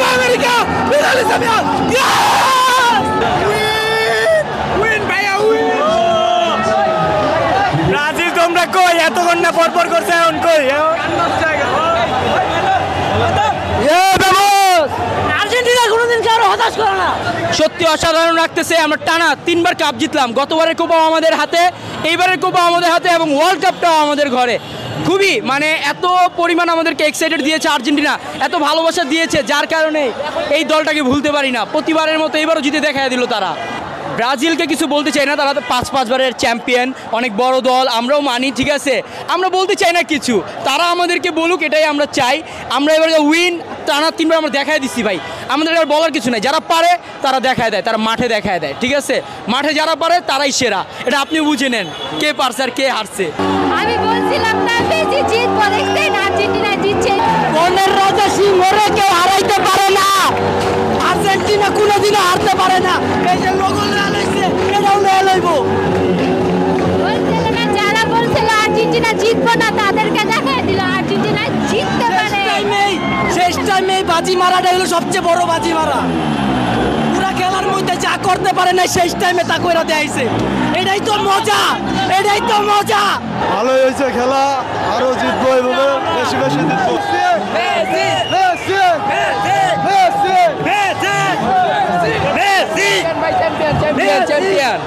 Copa America! Finaliza bien! Yes! Win! ভাইয়া win! Brazil তোমরা কই এতক্ষণ না পরপর করছে এখন কই আর্জেন্টিনা কোনোদিন কারো হতাশ করে না সত্যি অসাধারণ রাখতেছে আমরা টানা 3বার কাপ জিতলাম গতবারের কোপা আমাদের হাতে এইবারের কোপা আমাদের হাতে এবং ওয়ার্ল্ড কাপটাও আমাদের ঘরে খুবই মানে এত পরিমাণ আমাদেরকে এক্সাইটেড দিয়েছে আর্জেন্টিনা এত ভালোবাসা দিয়েছে যার কারণে এই দলটাকে ভুলতে পারি না প্রতিবারের মতো এবারও জিতে দেখা দিল তারা ব্রাজিলকে কিছু বলতে চাই না তারা তো 5-5বারের চ্যাম্পিয়ন অনেক বড় দল আমরাও মানি ঠিক আছে আমরা বলতে চাই না কিছু তারা আমাদেরকে বলুক এটাই আমরা চাই আমরা এবার উইন টানা 3বার আমরা দেখায় দিচ্ছি ভাই আমাদের আর বলার কিছু নাই যারা পারে তারা দেখায় দেয় তারা মাঠে দেখায় দেয় ঠিক আছে মাঠে যারা পারে তারাই সেরা এটা আপনি বুঝে নেন কে পারছে আর কে হারছে আমি বলছিলাম না মেসি জিতবো দেখছেন আর্জেন্টিনা জিতছে বনের রাজা সিংহরে কেউ হারাইতে পারে না আর্জেন্টিনা কোনোদিনও হারতে পারে না এই যে লোগো লাগাইছে এটাও লাগাইবো বলছিলাম যারা বলছিল আর্জেন্টিনা জিতবো না তাদেরকে দেখায় দিল আর্জেন্টিনা জিততে পারে শেষ টাইমে বাজি মারাটা হলো সবচেয়ে বড় বাজি মারা পুরা খেলার মধ্যে যা করতে পারে না শেষ টাইমে তা কইরা দেয়াইছে এটাই তো মজা ভালোই হয়েছে খেলা আরো জিতবো এভাবে বেশি বেশি জিতবো চ্যাম্পিয়ন